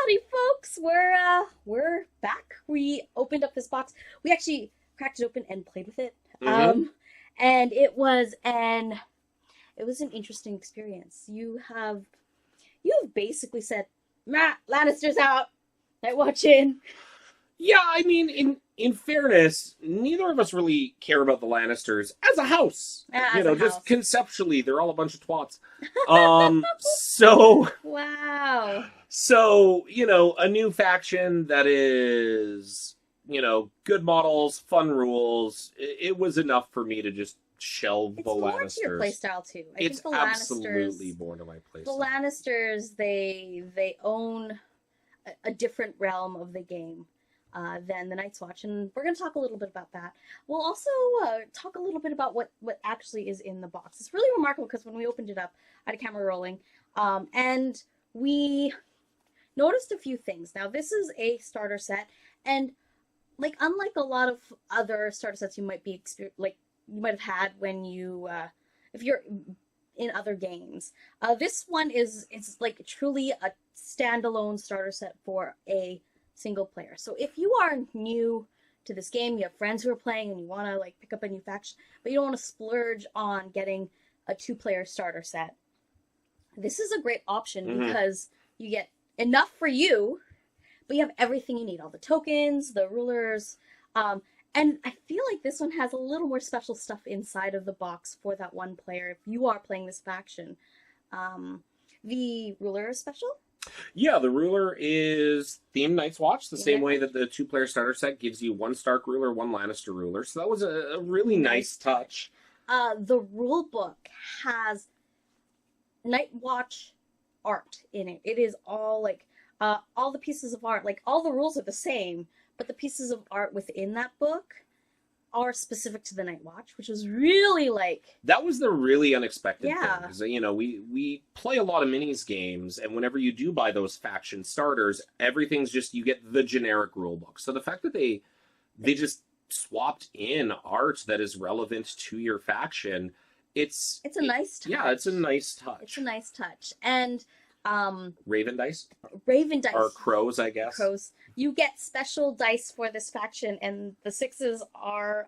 Howdy, folks! We're back. We opened up this box. We actually cracked it open and played with it. Mm-hmm. And it was an interesting experience. You have basically said, Matt, Lannister's out. Night watching. Yeah, I mean, in fairness, neither of us really care about the Lannisters as a house. As a Just house. conceptually, they're all a bunch of twats. So Wow. a new faction that is, good models, fun rules. It was enough for me to just shelve It's the more to your Lannisters. playstyle too. I It's think the absolutely Lannisters, more to my the playstyle. Lannisters, they own a different realm of the game than the Night's Watch, and we're going to talk a little bit about that. We'll also talk a little bit about what actually is in the box. It's really remarkable because when we opened it up, I had a camera rolling, and we noticed a few things. Now, this is a starter set, and like unlike a lot of other starter sets you might be you might have had when you if you're in other games. This one is like truly a standalone starter set for a single player. So if you are new to this game, you have friends who are playing and you want to like pick up a new faction, but you don't want to splurge on getting a two-player starter set, this is a great option because you get enough for you, but you have everything you need, all the tokens, the rulers, and I feel like this one has a little more special stuff inside of the box for that one player if you are playing this faction. The ruler is special. Yeah, the ruler is themed Night's Watch, the same Yeah. way that the two-player starter set gives you one Stark ruler, one Lannister ruler. So that was a really nice touch. The rule book has Night Watch art in it. It is all like all the pieces of art, like all the rules are the same, but the pieces of art within that book are specific to the Night Watch, which was really like That was the really unexpected thing. Yeah. Because, we play a lot of minis games, and whenever you do buy those faction starters, everything's just, you get the generic rule book. So the fact that they just swapped in art that is relevant to your faction, it's a nice touch. Yeah, it's a nice touch. It's a nice touch. And Raven dice? Raven dice. Or crows, I guess. Crows. You get special dice for this faction, and the sixes are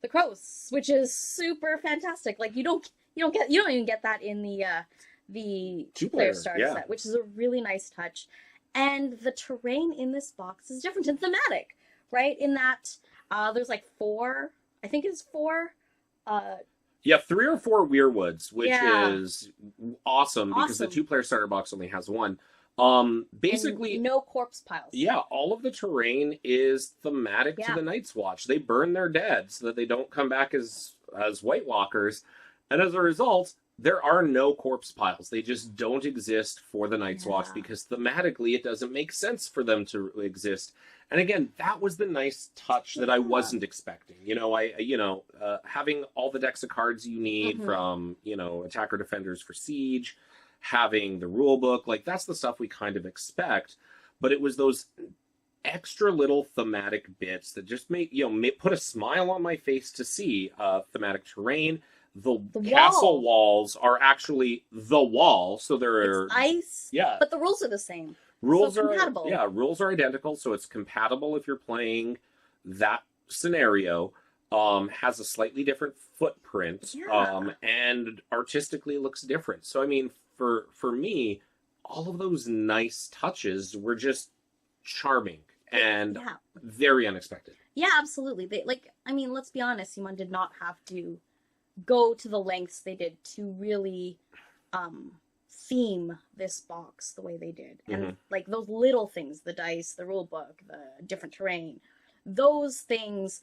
the crows, which is super fantastic. Like you don't even get that in the two-player starter set, which is a really nice touch. And the terrain in this box is different and thematic, right? In that there's like four, I think it's four. Yeah, 3 or 4 Weirwoods, which Yeah. is awesome because the Awesome. two-player starter box only has one. Basically, And no corpse piles. yeah, all of the terrain is thematic to Yeah. the Night's Watch. They burn their dead so that they don't come back as White Walkers, and as a result, there are no corpse piles. They just don't exist for the Night's Watch Yeah. because thematically it doesn't make sense for them to exist. And again, that was the nice touch that I Yeah. wasn't expecting. Having all the decks of cards you need from, attacker defenders for Siege, having the rule book, like that's the stuff we kind of expect. But it was those extra little thematic bits that just put a smile on my face to see thematic terrain. The castle walls are actually the wall, so there are ice. Yeah, but the rules are the same. rules so are compatible. Yeah, rules are identical, so it's compatible if you're playing that scenario. Has a slightly different footprint, Yeah. and artistically looks different. So I mean, for me, all of those nice touches were just charming and Yeah. very unexpected. Yeah, absolutely. Let's be honest, CMON did not have to go to the lengths they did to really theme this box the way they did. And like those little things, the dice, the rule book, the different terrain, those things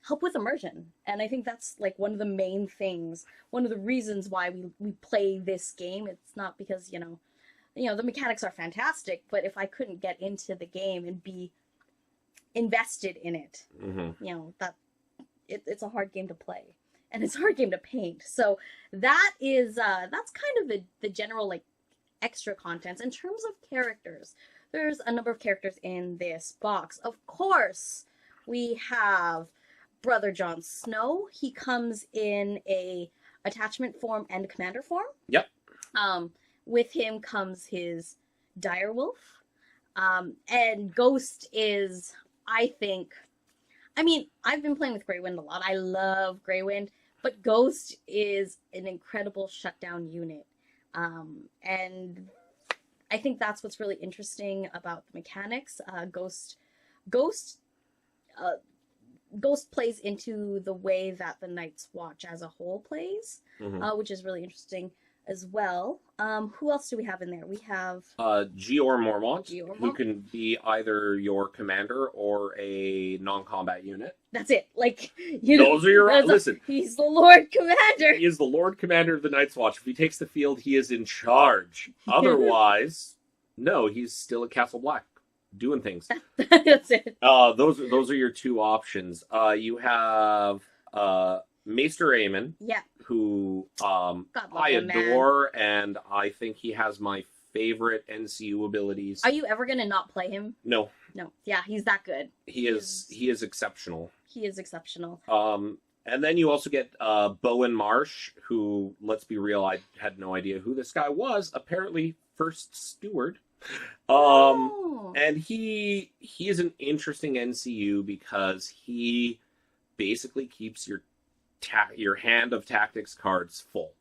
help with immersion. And I think that's like one of the main things, one of the reasons why we play this game. It's not because, the mechanics are fantastic, but if I couldn't get into the game and be invested in it, it's a hard game to play, and it's a hard game to paint. So that's kind of the general like extra contents. In terms of characters, there's a number of characters in this box. Of course, we have Brother Jon Snow. He comes in a attachment form and commander form. Yep. With him comes his direwolf, And Ghost is, I think, I mean, I've been playing with Greywind a lot. I love Greywind, but Ghost is an incredible shutdown unit. And I think that's what's really interesting about the mechanics. Ghost, uh, Ghost plays into the way that the Night's Watch as a whole plays, which is really interesting as well. Who else do we have in there? We have Gior Mormont, Gior who Mormont. can be either your commander or a non-combat unit. That's it. Like, you know, Those are your listen. He's the Lord Commander. He is the Lord Commander of the Night's Watch. If he takes the field, he is in charge. Otherwise, no, he's still at Castle Black doing things. That's it. Those are your two options. You have Maester Aemon, Yeah. who God love I him, man. adore, and I think he has my favorite NCU abilities. Are you ever gonna not play him? No, No. Yeah, he's that good. he is exceptional. He is exceptional. And then you also get Bowen Marsh, who, let's be real, I had no idea who this guy was. Apparently, first steward. And he is an interesting NCU because he basically keeps your hand of tactics cards full.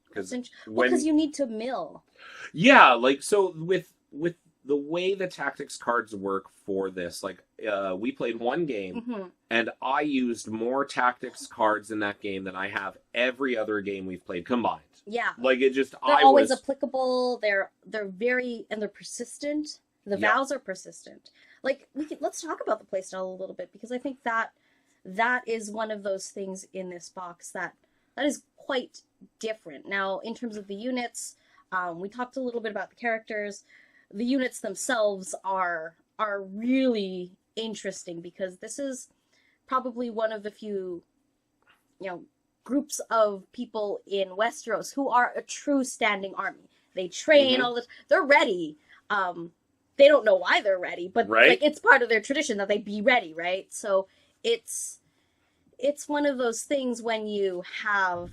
Because you need to mill. Yeah, like, so with the way the tactics cards work for this, like, we played one game, and I used more tactics cards in that game than I have every other game we've played combined. Yeah. Like, it just, They're always applicable. They're very, and they're persistent. The vows are persistent. Like, let's talk about the playstyle a little bit, because I think that is one of those things in this box that is quite different. Now, in terms of the units, we talked a little bit about the characters. The units themselves are really interesting, because this is probably one of the few, groups of people in Westeros who are a true standing army. They train all this. They're ready. They don't know why they're ready, but like, it's part of their tradition that they be ready, right? So it's one of those things when you have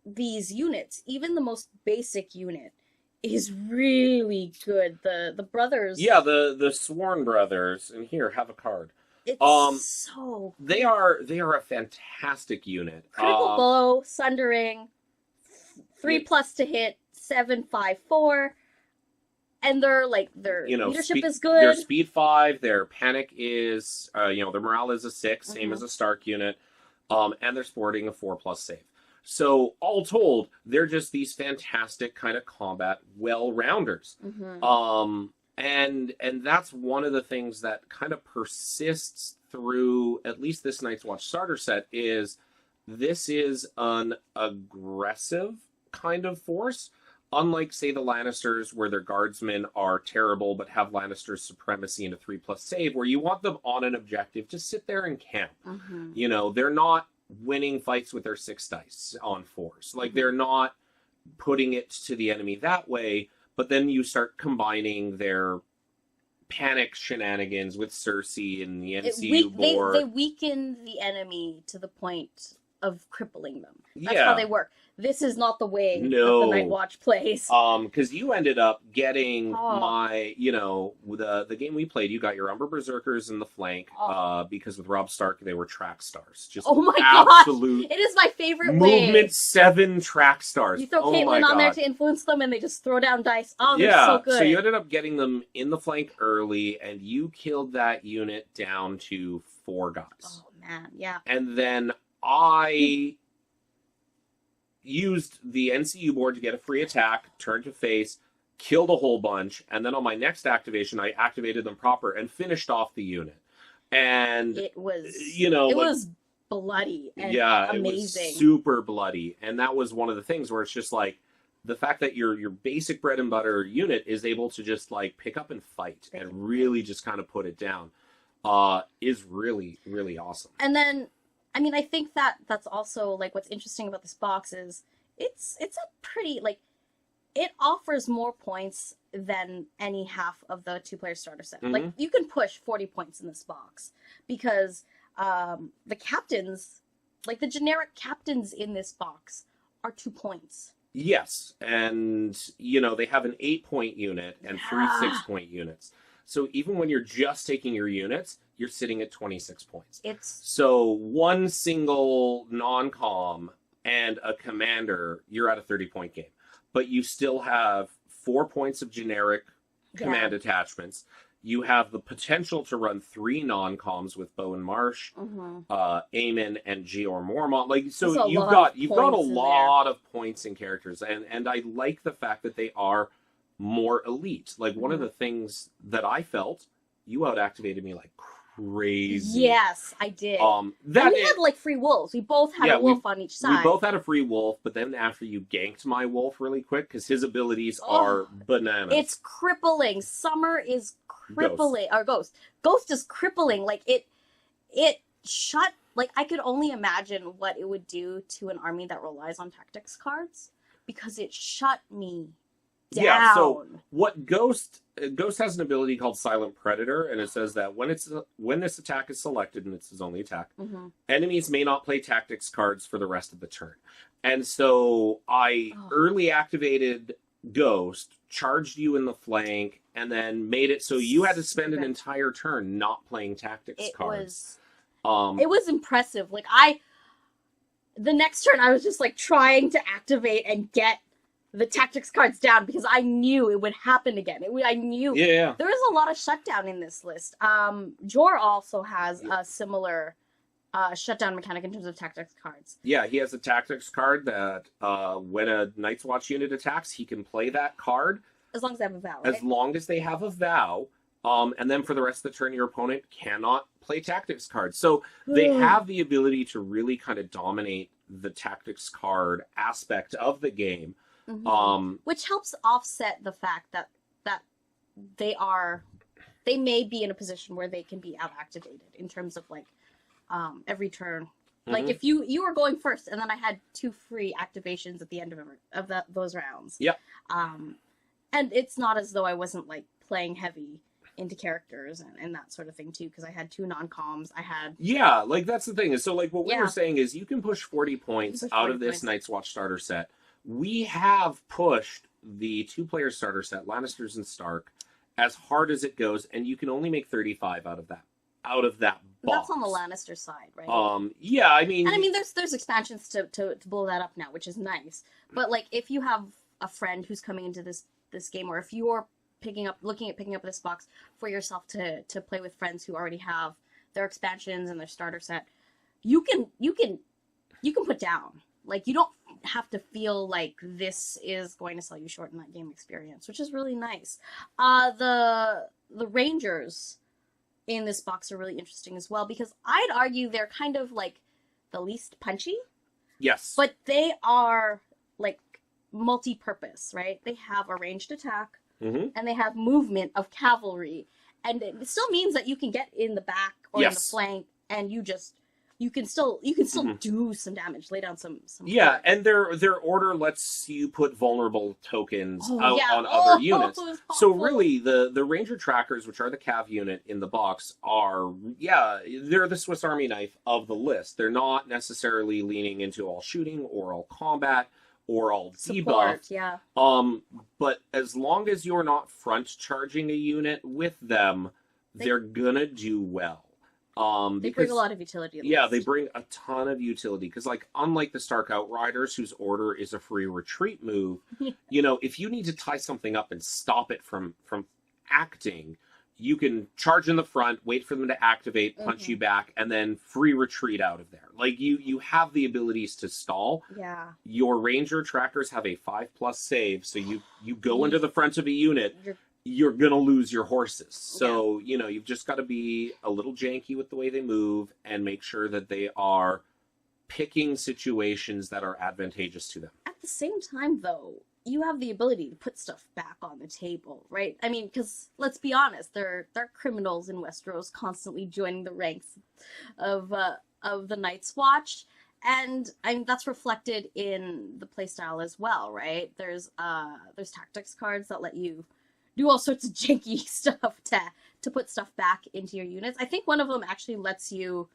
these units, even the most basic unit is really good. The brothers. Yeah, the Sworn brothers. And here, have a card. It's so good. They are a fantastic unit. Critical blow, sundering, 3+ to hit, 7/5/4. And their leadership is good. Their speed 5, their panic is their morale is a 6, same as a Stark unit. And they're sporting a 4+ save. So all told, they're just these fantastic kind of combat well-rounders. And that's one of the things that kind of persists through at least this Night's Watch starter set is this is an aggressive kind of force. Unlike, say, the Lannisters, where their guardsmen are terrible but have Lannister's supremacy and a 3+ save, where you want them on an objective to sit there and camp. They're not winning fights with their 6 dice on force. Like, they're not putting it to the enemy that way. But then you start combining their panic shenanigans with Cersei and the NCU board. They weaken the enemy to the point of crippling them. That's how they work. This is not the way that the Night Watch plays. Because you ended up getting the game we played, you got your Umber Berserkers in the flank, because with Robb Stark, they were track stars. Just absolute gosh! It is my favorite movement 7 track stars. You throw Caitlyn on there to influence them, and they just throw down dice. Oh, they're so good. So you ended up getting them in the flank early, and you killed that unit down to 4 guys. Oh, man, yeah. And then I used the NCU board to get a free attack, turn to face, killed a whole bunch, and then on my next activation, I activated them proper and finished off the unit. And it was, was bloody and amazing. It was super bloody. And that was one of the things where it's just like, the fact that your basic bread and butter unit is able to just like pick up and fight and really just kind of put it down is really, really awesome. And then, I mean, I think that's also, like, what's interesting about this box is it's a pretty, like, it offers more points than any half of the 2-player starter set. Like, you can push 40 points in this box because the captains, like, the generic captains in this box are 2 points. Yes, and they have an 8-point unit and three Yeah. 6-point units. So even when you're just taking your units, you're sitting at 26 points. It's So one single non-com and a commander, you're at a 30-point game. But you still have 4 points of generic yeah. command attachments. You have the potential to run 3 non-coms with Bow and Marsh, Mm-hmm. Eamon and Georg Mormont. Like, There's so a you've lot got of you've got a points in there. lot of points and characters, and I like the fact that they are more elite. Like one of Mhm. the things that I felt, you out activated me like crazy. Yes, I did. And That we had like free wolves. We both had Yeah, a wolf on each we side. both had a free wolf, but then after you ganked my wolf really quick, because his abilities Oh, are bananas. It's crippling. Summer is crippling. Or Ghost. Ghost is crippling. Like it shut. Like I could only imagine what it would do to an army that relies on tactics cards, because it shut me down. Yeah, so what Ghost has an ability called Silent Predator, and it says that when this attack is selected, and it's his only attack, Mm-hmm. enemies may not play tactics cards for the rest of the turn. And so I early activated Ghost, charged you in the flank, and then made it so you had to spend an entire turn not playing tactics cards. It was impressive. Like the next turn I was just like trying to activate and get the tactics cards down, because I knew it would happen again. I knew. Yeah. There was a lot of shutdown in this list. Jor also has a similar shutdown mechanic in terms of tactics cards. Yeah, he has a tactics card that when a Night's Watch unit attacks, he can play that card. As long as they have a vow, right? As long as they have a vow. And then for the rest of the turn, your opponent cannot play tactics cards. So they have the ability to really kind of dominate the tactics card aspect of the game. Mm-hmm. Which helps offset the fact that they may be in a position where they can be out activated in terms of like every turn. Mm-hmm. Like if you were going first, and then I had 2 free activations at the end of those rounds. Yep. And it's not as though I wasn't like playing heavy into characters and that sort of thing too, because I had 2 non-coms. I had like that's the thing is, so like what we were saying is you can push 40 points out of this Night's Watch starter set. We have pushed the 2-player starter set, Lannisters and Stark, as hard as it goes, and you can only make 35 out of that box. That's on the Lannister side, right? Yeah, I mean, there's expansions to blow that up now, which is nice. But like if you have a friend who's coming into this game, or if you're looking at picking up this box for yourself to play with friends who already have their expansions and their starter set, you can put down. Like you don't have to feel like this is going to sell you short in that game experience, which is really nice. The Rangers in this box are really interesting as well, because I'd argue they're kind of like the least punchy. Yes. But they are like multi-purpose, right? They have a ranged attack, and they have movement of cavalry, and it still means that you can get in the back or in the flank, and you can still do some damage, lay down some cards. And their order lets you put vulnerable tokens out on other units. So really the Ranger Trackers, which are the Cav unit in the box, are they're the Swiss Army knife of the list. They're not necessarily leaning into all shooting or all combat or all debuff. But as long as you're not front charging a unit with them, they're gonna do well. They bring a lot of utility. They bring a ton of utility, because like unlike the Stark Outriders, whose order is a free retreat move, if you need to tie something up and stop it from acting, you can charge in the front, wait for them to activate, punch you back, and then free retreat out of there. Like you have the abilities to stall. Yeah. Your Ranger Trackers have a 5+ save, so you go into the front of a unit. You're going to lose your horses. So, you've just got to be a little janky with the way they move and make sure that they are picking situations that are advantageous to them. At the same time, though, you have the ability to put stuff back on the table, right? I mean, because let's be honest, there are criminals in Westeros constantly joining the ranks of the Night's Watch. And that's reflected in the playstyle as well, right? There's tactics cards that let you do all sorts of janky stuff to put stuff back into your units. I think one of them actually lets you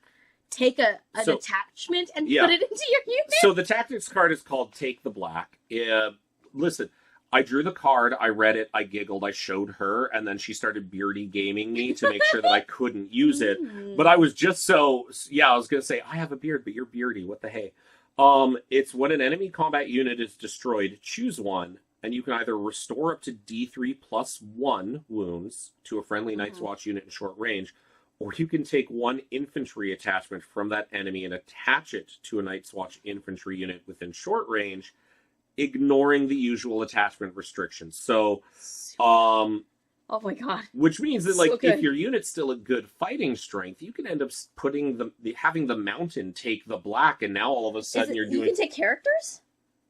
take an So- attachment and Yeah. put it into your unit? So the tactics card is called Take the Black. Listen, I drew the card, I read it, I giggled, I showed her, and then she started beardy gaming me to make sure that I couldn't use it. But I was just I was going to say, I have a beard, but you're beardy. What the hey? It's when an enemy combat unit is destroyed, choose one, and you can either restore up to D3 plus 1 wounds to a friendly Night's Watch unit in short range, or you can take one infantry attachment from that enemy and attach it to a Night's Watch infantry unit within short range, ignoring the usual attachment restrictions. So, oh my god. which means that, So like, good. if your unit's still a good fighting strength, you can end up putting having the mountain take the black, and now all of a sudden you're You doing. can take characters?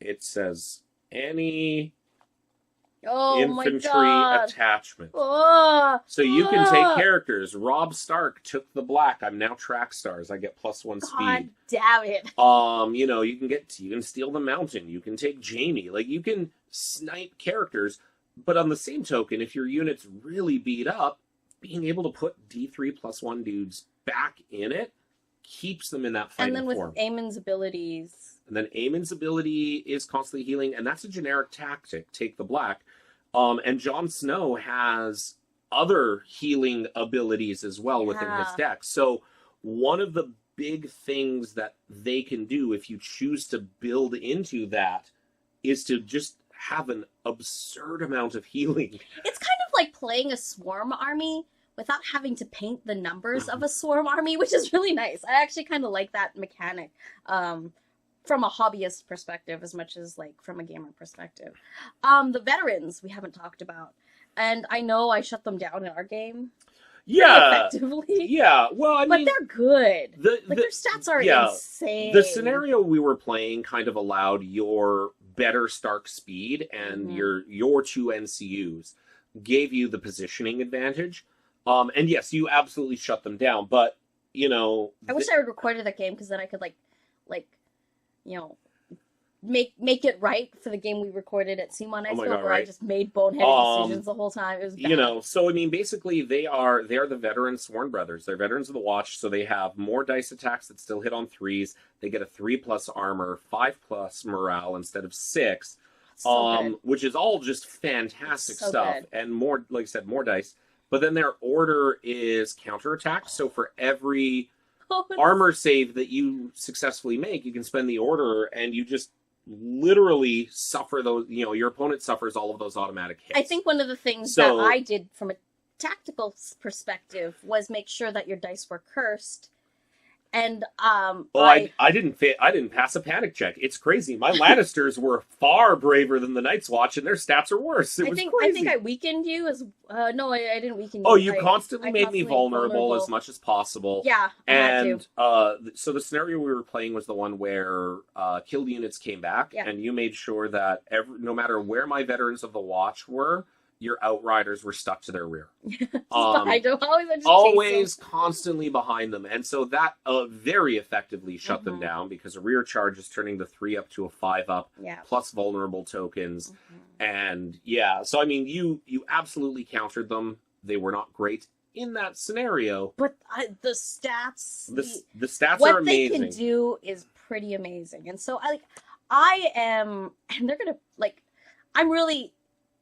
It says any Oh my infantry god. attachment. Oh, So you can take characters. Rob Stark took the black. I'm now track stars. I get +1 god speed. damn it. You can steal the mountain. You can take Jamie. Like, you can snipe characters. But on the same token, if your unit's really beat up, being able to put D3 plus 1 dudes back in it keeps them in that fighting And then with form. Eamon's abilities. And then Eamon's ability is constantly healing, and that's a generic tactic, take the black. And Jon Snow has other healing abilities as well within his Yeah. deck. So one of the big things that they can do if you choose to build into that is to just have an absurd amount of healing. It's kind of like playing a swarm army without having to paint the numbers of a swarm army, which is really nice. I actually kind of like that mechanic. From a hobbyist perspective as much as like from a gamer perspective. The veterans we haven't talked about. And I know I shut them down in our game pretty Yeah. effectively. Yeah. Well, I But mean, they're good. Like the their stats are yeah, insane. the scenario we were playing kind of allowed your better Stark speed and your 2 NCUs gave you the positioning advantage. And yes, you absolutely shut them down, but I wish I had recorded that game because then I could like make it right for the game we recorded at CMON Oh my Expo, God, where I right. just made boneheaded decisions the whole time. It was bad. So I mean, basically they are the veteran Sworn Brothers. They're veterans of the Watch, so they have more dice attacks that still hit on 3s. They get a 3+ armor, 5+ morale instead of 6. So good. Which is all just fantastic So stuff, good. and more, like I said, more dice. But then their order is counterattack. So for every armor save that you successfully make, you can spend the order, and you just literally suffer those. Your opponent suffers all of those automatic hits. I think one of the things So- that I did from a tactical perspective was make sure that your dice were cursed. And I didn't pass a panic check. It's crazy. My Lannisters were far braver than the Night's Watch, and their stats are worse. It was I crazy. think I weakened you as no, I didn't weaken you. Oh, you I constantly made me constantly vulnerable as much as possible. Yeah, I had to. And so the scenario we were playing was the one where killed units came back, Yeah. and you made sure that no matter where my veterans of the Watch were, your outriders were stuck to their rear. I don't always I just chase Always constantly behind them. And so that very effectively shut them Mhm. down, because a rear charge is turning the 3 up to a 5 up, them. Yeah. plus vulnerable tokens. Mhm. And yeah, so I mean, you absolutely countered them. They were not great in that scenario. But the stats, The stats what are amazing. they can do is pretty amazing. And so I am, and they're gonna I'm really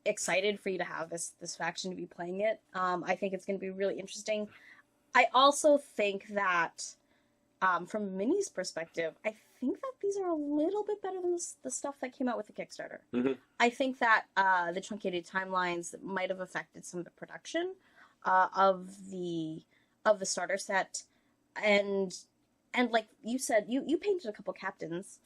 excited for you to have this faction to be playing it. I think it's gonna be really interesting. I also think that from Minnie's perspective, I think that these are a little bit better than the stuff that came out with the Kickstarter. Mhm. I think that the truncated timelines might have affected some of the production of the starter set, and like you said, you painted a couple captains,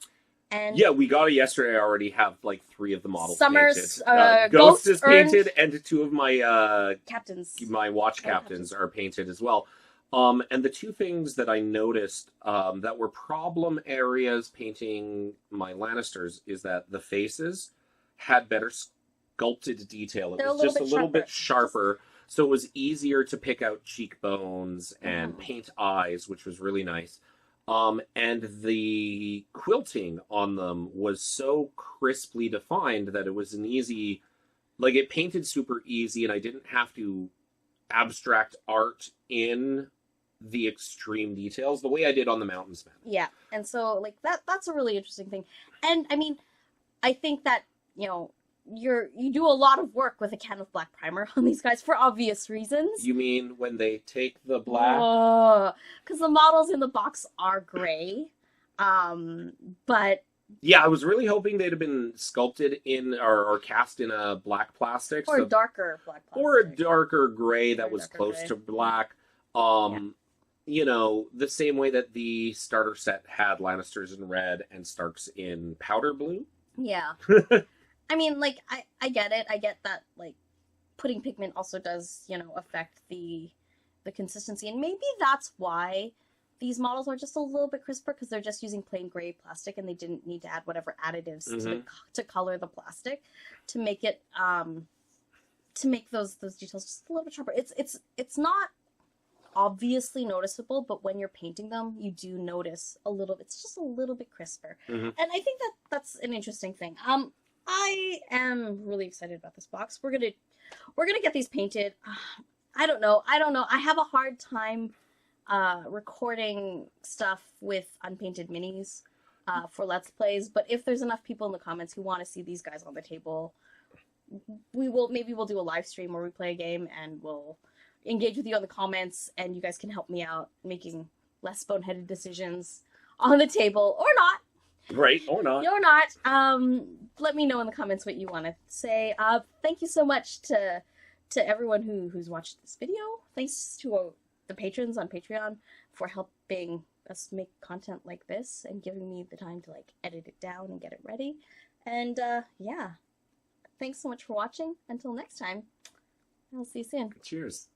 and Yeah, we got it yesterday. I already have like 3 of the models Summers, painted. Ghost Ghost is earned- painted, and 2 of my captains. my watch captains are painted as well. And the 2 things that I noticed that were problem areas painting my Lannisters is that the faces had better sculpted detail. It They're a was little just a bit little bit sharper. sharper, so it was easier to pick out cheekbones and Mhm. paint eyes, which was really nice. And the quilting on them was so crisply defined that it was an easy, like, it painted super easy, and I didn't have to abstract art in the extreme details the way I did on the Mountains Men. Yeah, and so like that's a really interesting thing. And I mean, I think that, you know, you do a lot of work with a can of black primer on these guys for obvious reasons. You mean when they take the black? Because the models in the box are gray. But yeah, I was really hoping they'd have been sculpted in or cast in a black plastic. Or darker black plastic. Or a darker gray that was close to black. You know, the same way that the starter set had Lannisters in red and Starks in powder blue. Yeah. I mean, like, I get it. I get that, like, putting pigment also does, you know, affect the consistency. And maybe that's why these models are just a little bit crisper, because they're just using plain gray plastic and they didn't need to add whatever additives to color the plastic to make it, to make those details just a little bit sharper. It's not obviously noticeable, but when you're painting them, you do notice a little, it's just a little bit crisper. And I think that that's an interesting thing. I am really excited about this box. We're gonna get these painted. I don't know. I have a hard time recording stuff with unpainted minis for Let's Plays, but if there's enough people in the comments who want to see these guys on the table, we'll do a live stream where we play a game and we'll engage with you on the comments, and you guys can help me out making less boneheaded decisions on the table, or not. Right, or not. Or not. Let me know in the comments what you want to say. Thank you so much to everyone who's watched this video. Thanks to the patrons on Patreon for helping us make content like this and giving me the time to like edit it down and get it ready. And yeah, thanks so much for watching. Until next time, I'll see you soon. Cheers.